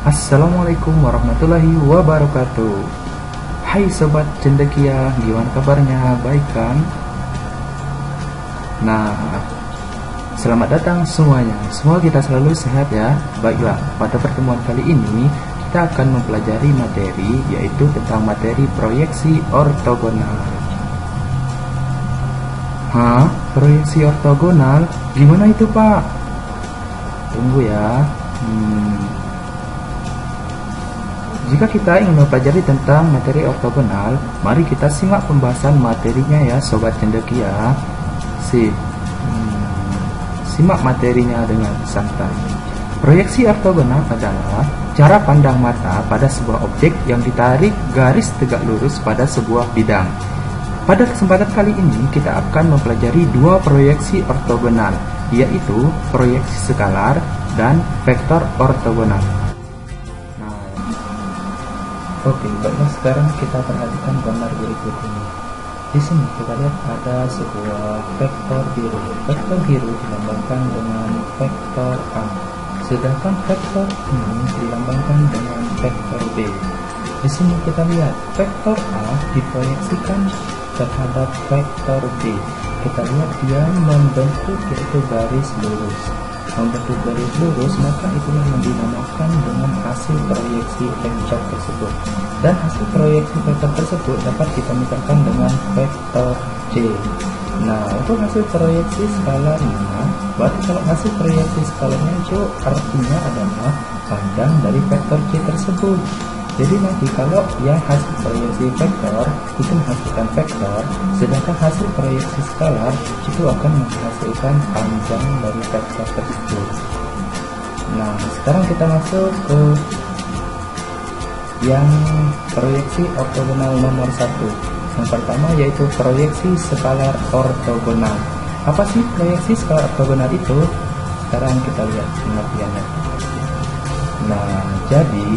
Assalamualaikum warahmatullahi wabarakatuh. Hai sobat cendekia, gimana kabarnya? Baik kan? Nah, selamat datang semuanya. Semoga kita selalu sehat ya. Baiklah, pada pertemuan kali ini kita akan mempelajari materi, yaitu tentang materi proyeksi ortogonal. Hah? Proyeksi ortogonal? Gimana itu, Pak? Tunggu ya. Jika kita ingin mempelajari tentang materi ortogonal, mari kita simak pembahasan materinya ya sobat cendekia. Simak materinya dengan santai. Proyeksi ortogonal adalah cara pandang mata pada sebuah objek yang ditarik garis tegak lurus pada sebuah bidang. Pada kesempatan kali ini kita akan mempelajari dua proyeksi ortogonal, yaitu proyeksi skalar dan vektor ortogonal. Oke, baiklah, sekarang kita perhatikan gambar berikut ini. Di sini kita lihat ada sebuah vektor biru. Vektor biru dilambangkan dengan vektor A, sedangkan vektor ini dilambangkan dengan vektor B. Di sini kita lihat vektor A diproyeksikan terhadap vektor B. Kita lihat dia membentuk yaitu garis lurus. Membentuk garis lurus, maka itulah yang dinamakan dengan hasil proyeksi vektor tersebut. Dan hasil proyeksi vektor tersebut dapat kita misalkan dengan vektor C. Nah, untuk hasil proyeksi skalarnya, berarti kalau hasil proyeksi skalarnya itu artinya adalah panjang dari vektor C tersebut. Jadi nanti kalau yang hasil proyeksi vektor itu menghasilkan vektor, sedangkan hasil proyeksi skalar itu akan menghasilkan panjang dari vektor tersebut. Nah, sekarang kita masuk ke yang proyeksi ortogonal nomor 1. Yang pertama yaitu proyeksi skalar ortogonal. Apa sih proyeksi skalar ortogonal itu? Sekarang kita lihat pengertiannya. Nah, jadi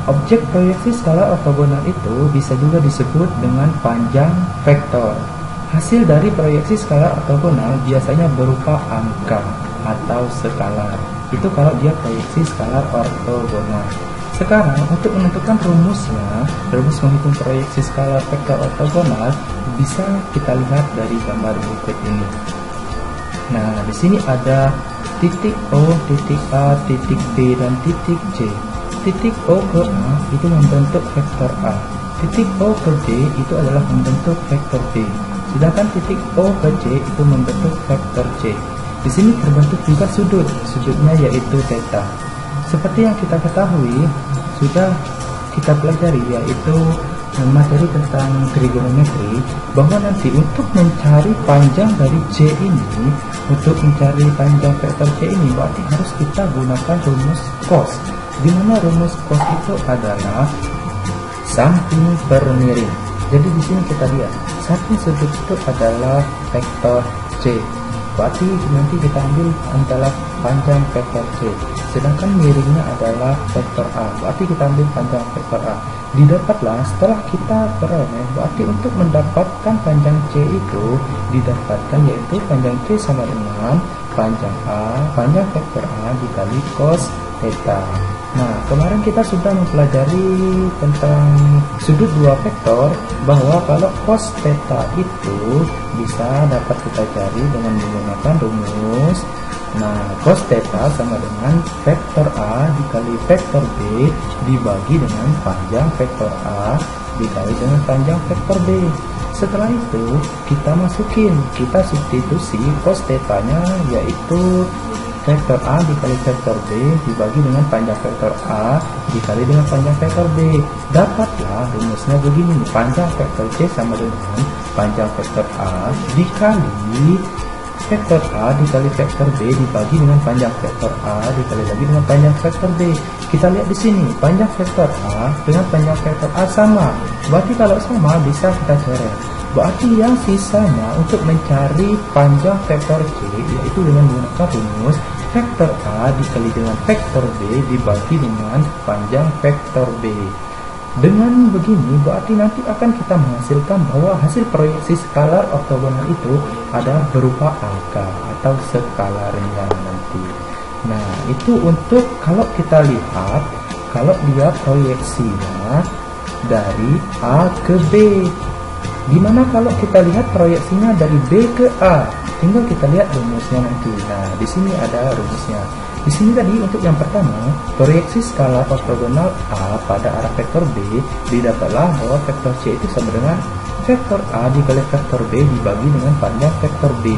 objek proyeksi skalar ortogonal itu bisa juga disebut dengan panjang vektor. Hasil dari proyeksi skalar ortogonal biasanya berupa angka atau skalar. Itu kalau dia proyeksi skalar ortogonal. Sekarang untuk menentukan rumusnya, rumus menghitung proyeksi skalar vektor ortogonal bisa kita lihat dari gambar berikut ini. Nah, di sini ada titik O, titik A, titik B, dan titik C. Titik O ke A itu membentuk vektor A. Titik O ke B itu adalah membentuk vektor B. Sedangkan titik O ke C itu membentuk vektor C. Di sini terbentuk juga sudut. Sudutnya yaitu theta. Seperti yang kita ketahui, sudah kita pelajari yaitu materi tentang trigonometri, bahwa nanti untuk mencari panjang dari C ini, untuk mencari panjang vektor C ini, berarti harus kita gunakan rumus cos. Di mana rumus cos itu adalah samping per miring. Jadi di sini kita lihat samping sudut itu adalah vektor C. Berarti nanti kita ambil antara panjang vektor C. Sedangkan miringnya adalah vektor A. Berarti kita ambil panjang vektor A. Didapatlah setelah kita peroleh. Berarti untuk mendapatkan panjang C itu didapatkan yaitu panjang C sama dengan panjang A, panjang vektor A dikali cos theta. Nah, kemarin kita sudah mempelajari tentang sudut dua vektor, bahwa kalau cos theta itu bisa dapat kita cari dengan menggunakan rumus. Nah, cos theta sama dengan vektor A dikali vektor B dibagi dengan panjang vektor A dikali dengan panjang vektor B. Setelah itu kita masukin, kita substitusi cos theta-nya yaitu vektor A dikali vektor B dibagi dengan panjang vektor A dikali dengan panjang vektor B. Dapatlah rumusnya begini, panjang vektor C sama dengan panjang vektor A dikali vektor A dikali vektor B dibagi dengan panjang vektor A dikali lagi dengan panjang vektor B. Kita lihat di sini, panjang vektor A dengan panjang vektor A sama. Berarti kalau sama bisa kita coret. Berarti yang sisanya untuk mencari panjang vektor C yaitu dengan menggunakan rumus vektor A dikali dengan vektor B dibagi dengan panjang vektor B. Dengan begini berarti nanti akan kita menghasilkan bahwa hasil proyeksi skalar ortogonal itu adalah berupa angka atau skalarnya nanti. Nah, itu untuk kalau kita lihat kalau dia proyeksinya dari A ke B. Gimana kalau kita lihat proyeksinya dari B ke A? Tinggal kita lihat rumusnya nanti. Nah, di sini ada rumusnya. Di sini tadi untuk yang pertama, proyeksi skalar ortogonal A pada arah vektor B didapatlah bahwa vektor C itu sama dengan vektor A dikali vektor B dibagi dengan panjang vektor B.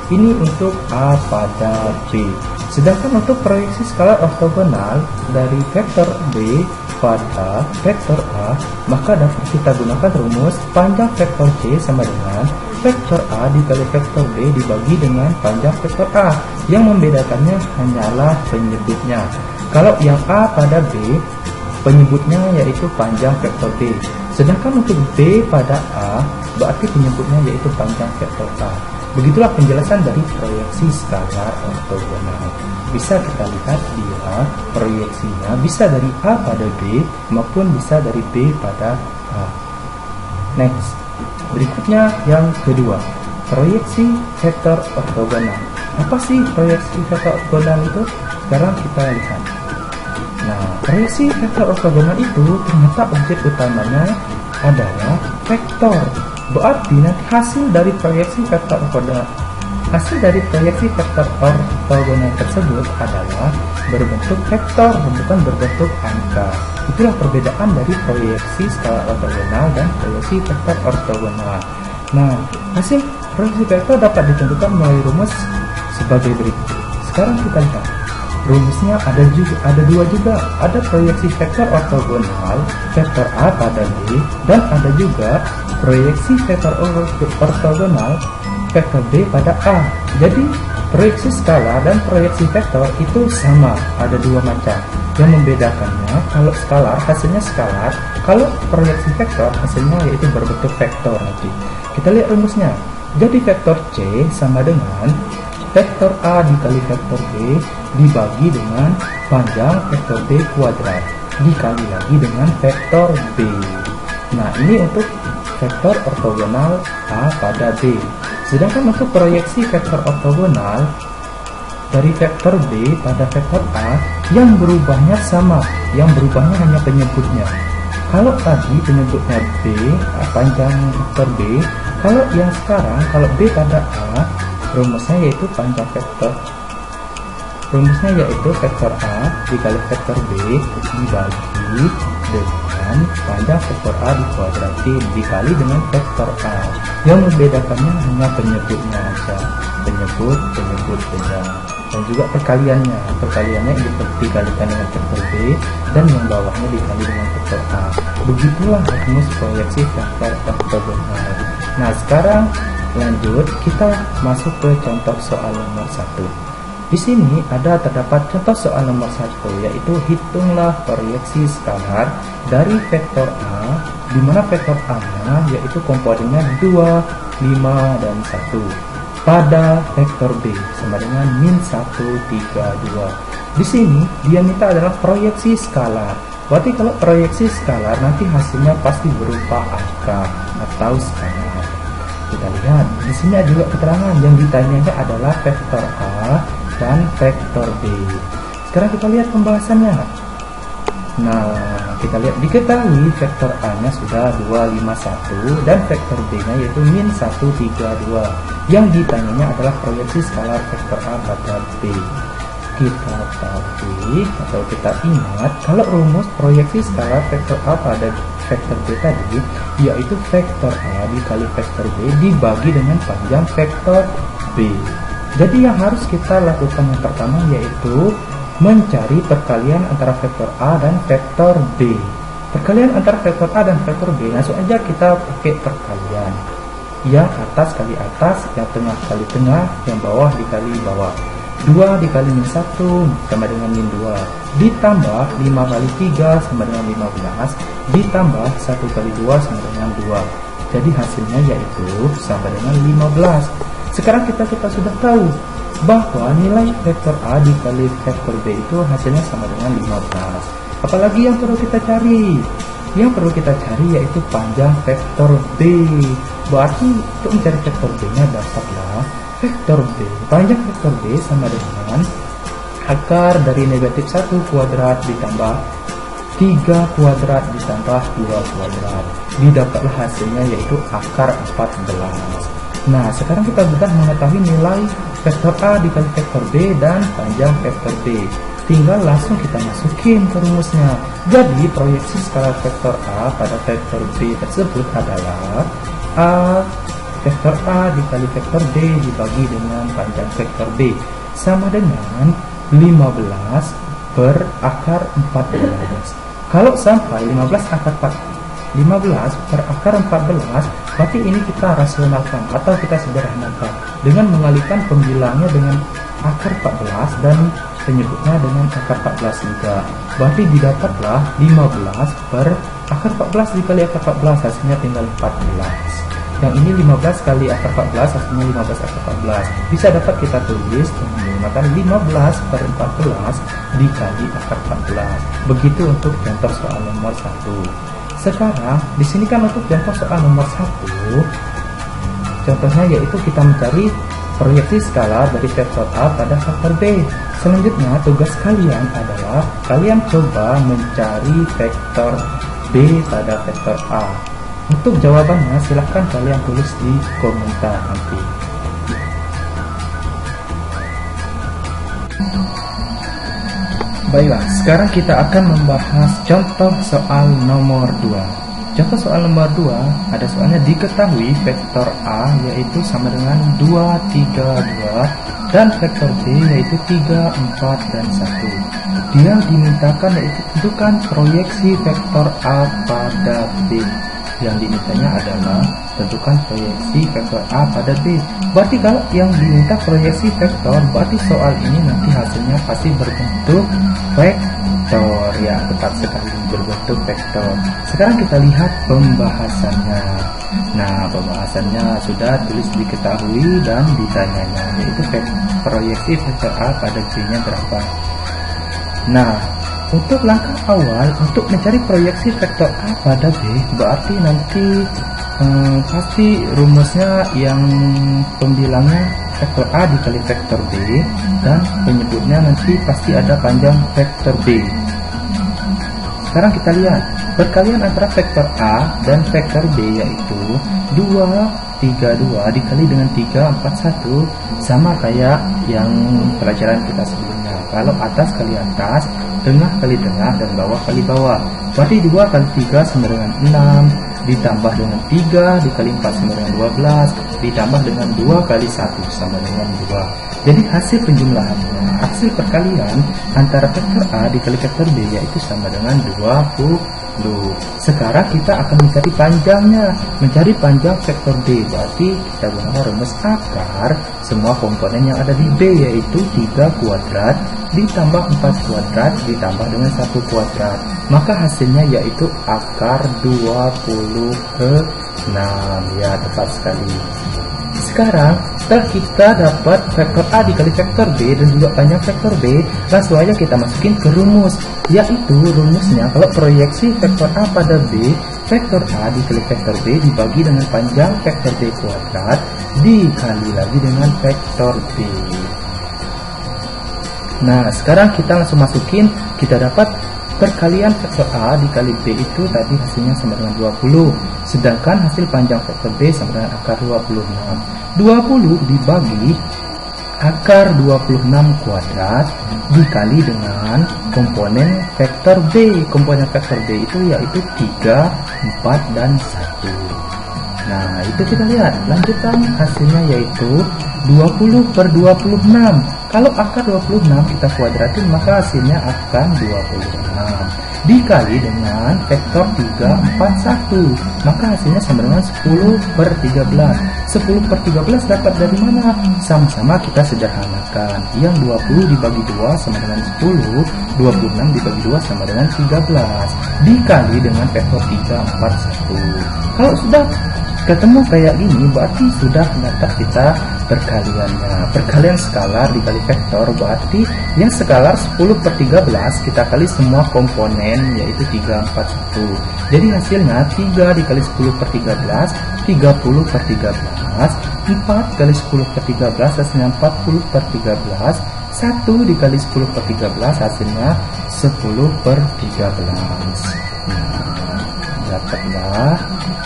Ini untuk A pada B. Sedangkan untuk proyeksi skalar ortogonal dari vektor B pada vektor A, maka dapat kita gunakan rumus panjang vektor C sama dengan vektor A dikali vektor B dibagi dengan panjang vektor A. Yang membedakannya hanyalah penyebutnya. Kalau yang A pada B, penyebutnya yaitu panjang vektor B. Sedangkan untuk B pada A, berarti penyebutnya yaitu panjang vektor A. Begitulah penjelasan dari proyeksi skalar ortogonal. Bisa kita lihat dia proyeksinya bisa dari A pada B maupun bisa dari B pada A. Next, berikutnya yang kedua, proyeksi vektor ortogonal. Apa sih proyeksi vektor ortogonal itu? Sekarang kita lihat. Nah, proyeksi vektor ortogonal itu ternyata objek utamanya adalah vektor. Berarti nanti hasil dari proyeksi vektor ortogonal tersebut adalah berbentuk vektor, bukan berbentuk angka. Itulah perbedaan dari proyeksi skalar ortogonal dan proyeksi vektor ortogonal. Nah, hasil proyeksi vektor dapat ditentukan melalui rumus sebagai berikut. Sekarang kita lihat. Rumusnya ada dua juga. Ada proyeksi vektor ortogonal vektor A pada B, dan ada juga proyeksi vektor ortogonal vektor B pada A. Jadi proyeksi skalar dan proyeksi vektor itu sama, ada dua macam. Yang membedakannya, kalau skalar hasilnya skalar, kalau proyeksi vektor hasilnya yaitu berbentuk vektor nanti. Kita lihat rumusnya. Jadi vektor C sama dengan vektor A dikali vektor B dibagi dengan panjang vektor B kuadrat dikali lagi dengan vektor B. Nah, ini untuk vektor ortogonal A pada B. Sedangkan untuk proyeksi vektor ortogonal dari vektor B pada vektor A, yang berubahnya sama, yang berubahnya hanya penyebutnya. Kalau tadi penyebutnya B, panjang vektor B, kalau yang sekarang, kalau B pada A, rumusnya yaitu panjang vektor. Rumusnya yaitu vektor A dikali vektor B dibagi dengan panjang vektor A dikuadratin dikali dengan vektor A. Yang membedakannya hanya penyebutnya saja. Penyebut beda. Dan juga perkaliannya. Perkaliannya dikalikan dengan vektor B dan yang bawahnya dikali dengan vektor A. Begitulah rumus proyeksi vektor ortogonal. Nah, sekarang lanjut kita masuk ke contoh soal nomor 1. Di sini terdapat contoh soal nomor 1, yaitu hitunglah proyeksi skalar dari vektor A, di mana vektor A-nya yaitu komponennya 2, 5, dan 1 pada vektor B sama dengan min 1, 3, 2. Di sini dia minta adalah proyeksi skalar. Berarti kalau proyeksi skalar nanti hasilnya pasti berupa angka atau skalar. Kita lihat di sini ada juga keterangan yang ditanyanya adalah vektor A dan vektor B. Sekarang kita lihat pembahasannya. Nah, kita lihat diketahui vektor A-nya sudah 2, 5, 1 dan vektor B-nya yaitu min 1, 3, 2. Yang ditanyanya adalah proyeksi skalar vektor A pada B. Kita tahu atau kita ingat kalau rumus proyeksi skalar vektor A pada vektor B tadi yaitu vektor A dikali vektor B dibagi dengan panjang vektor B. Jadi yang harus kita lakukan yang pertama yaitu mencari perkalian antara vektor A dan vektor B. Perkalian antara vektor A dan vektor B, langsung aja kita pakai perkalian. Yang atas kali atas, yang tengah kali tengah, yang bawah dikali bawah. 2 dikali min 1 sama dengan min 2. Ditambah 5 kali 3 sama dengan 15. Ditambah 1 kali 2 sama dengan 2. Jadi hasilnya yaitu sama dengan 15. Sekarang kita sudah tahu bahwa nilai vektor A dikali vektor B itu hasilnya sama dengan 15. Apalagi yang perlu kita cari? Yang perlu kita cari yaitu panjang vektor B. Berarti untuk mencari vektor B-nya dapatlah vektor B. Panjang vektor B sama dengan akar dari negatif 1 kuadrat ditambah 3 kuadrat ditambah 2 kuadrat. Didapatlah hasilnya yaitu akar 14. Nah, sekarang kita sudah mengetahui nilai vektor A dikali vektor B dan panjang vektor B. Tinggal langsung kita masukin ke rumusnya. Jadi, proyeksi skalar vektor A pada vektor B tersebut adalah A vektor A dikali vektor B dibagi dengan panjang vektor B sama dengan 15 per akar 14. Kalau sampai 15 per akar 14, berarti ini kita rasionalkan atau kita sederhanakan dengan mengalihkan pembilangnya dengan akar 14 dan penyebutnya dengan akar 14 juga. Berarti didapatlah 15 per akar 14 dikali akar 14, hasilnya tinggal 14. Yang ini 15 kali akar 14, hasilnya 15 akar 14. Bisa dapat kita tulis dengan menggunakan 15 per 14 dikali akar 14. Begitu untuk contoh soal nomor 1. Sekarang di sini kan untuk contoh soal nomor 1, contohnya yaitu kita mencari proyeksi skalar dari vektor A pada vektor B. Selanjutnya tugas kalian adalah kalian coba mencari vektor B pada vektor A. Untuk jawabannya silahkan kalian tulis di komentar nanti. Baiklah, sekarang kita akan membahas contoh soal nomor 2. Contoh soal nomor 2, ada soalnya diketahui vektor A yaitu sama dengan 2, 3, 2 dan vektor B yaitu 3, 4, dan 1. Dia dimintakan yaitu tentukan proyeksi vektor A pada B. Yang dimintanya adalah tentukan proyeksi vektor A pada B. Berarti kalau yang diminta proyeksi vektor, berarti soal ini nanti hasilnya pasti berbentuk vektor, ya, tepat sekali berbentuk vektor. Sekarang kita lihat pembahasannya. Nah, pembahasannya sudah tulis diketahui dan ditanyanya, yaitu proyeksi vektor A pada B-nya berapa. Nah, untuk langkah awal untuk mencari proyeksi vektor A pada B, berarti nanti pasti rumusnya yang pembilangnya vektor A dikali vektor B dan penyebutnya nanti pasti ada panjang vektor B. Sekarang kita lihat perkalian antara vektor A dan vektor B yaitu 2, 3, 2 dikali dengan 3, 4, 1, sama kayak yang pelajaran kita sebelumnya. Kalau atas kali atas, tengah kali tengah, dan bawah kali bawah. Berarti 2 kali 3 sama dengan 6, ditambah dengan 3 dikali 4 sama dengan 12, ditambah dengan 2 kali 1 sama dengan 2. Jadi hasil penjumlahannya, hasil perkalian antara vektor A dikali vektor B yaitu sama dengan 20. Sekarang kita akan mencari panjangnya, mencari panjang vektor B. Berarti kita gunakan rumus akar semua komponen yang ada di B yaitu 3 kuadrat ditambah 4 kuadrat ditambah dengan 1 kuadrat. Maka hasilnya yaitu akar 26. Ya, tepat sekali. Sekarang setelah kita dapat vektor A dikali vektor B dan juga panjang vektor B, langsung aja kita masukin ke rumus, yaitu rumusnya kalau proyeksi vektor A pada B, vektor A dikali vektor B dibagi dengan panjang vektor B kuadrat dikali lagi dengan vektor B. Nah, sekarang kita langsung masukin, kita dapat perkalian vektor A dikali B itu tadi hasilnya sama dengan 20. Sedangkan hasil panjang vektor B sama dengan akar 26. 20 dibagi akar 26 kuadrat dikali dengan komponen vektor B. Komponen vektor B itu yaitu 3, 4, dan 1. Nah, itu kita lihat. Lanjutan hasilnya yaitu 20 per 26. Kalau akar 26 kita kuadratin, maka hasilnya akan 26. Dikali dengan vektor 3, 4, 1. Maka hasilnya sama dengan 10 per 13. 10 per 13 dapat dari mana? Sama-sama kita sederhanakan. Yang 20 dibagi 2 sama dengan 10. 26 dibagi 2 sama dengan 13. Dikali dengan vektor 3, 4, 1. Kalau sudah ketemu kayak gini, berarti sudah dapat kita perkaliannya. Perkalian skalar dikali vektor, berarti yang skalar 10 per 13 kita kali semua komponen yaitu 3, 4, 1. Jadi hasilnya 3 dikali 10 per 13, 30 per 13. 4 kali 10 per 13 hasilnya 40 per 13. 1 dikali 10 per 13 hasilnya 10 per 13. Nah, dapatlah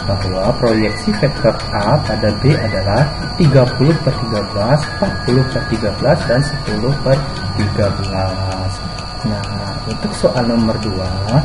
bahwa proyeksi vektor A pada B adalah 30 per 13, 40 per 13, dan 10 per 13. Nah, untuk soal nomor 2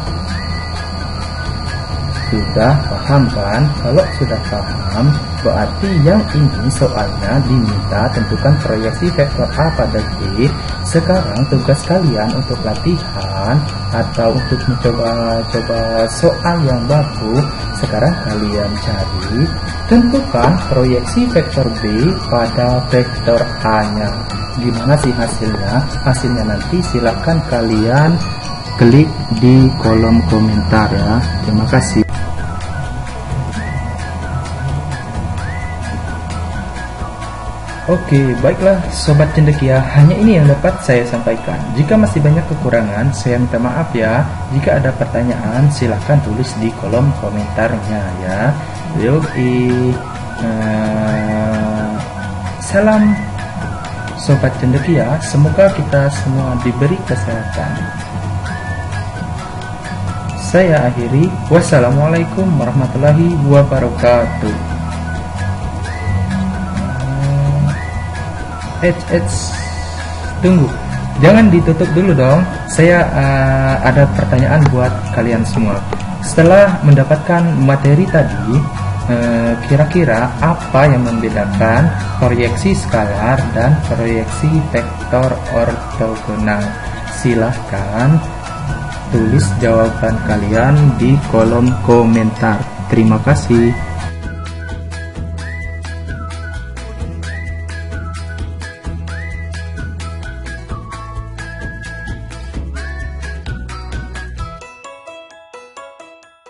sudah paham kan? Kalau sudah paham, berarti yang ini soalnya diminta tentukan proyeksi vektor A pada B. Sekarang tugas kalian untuk latihan atau untuk mencoba-coba soal yang baru, sekarang kalian cari tentukan proyeksi vektor B pada vektor A-nya. Gimana sih hasilnya? Hasilnya nanti silakan kalian klik di kolom komentar ya. Terima kasih. Oke, baiklah Sobat Cendekia, hanya ini yang dapat saya sampaikan. Jika masih banyak kekurangan, saya minta maaf ya. Jika ada pertanyaan, silahkan tulis di kolom komentarnya ya. Salam Sobat Cendekia, semoga kita semua diberi kesehatan. Saya akhiri, wassalamualaikum warahmatullahi wabarakatuh. Tunggu, jangan ditutup dulu dong. Saya ada pertanyaan buat kalian semua. Setelah mendapatkan materi tadi, kira-kira apa yang membedakan proyeksi skalar dan proyeksi vektor ortogonal? Silahkan tulis jawaban kalian di kolom komentar. Terima kasih.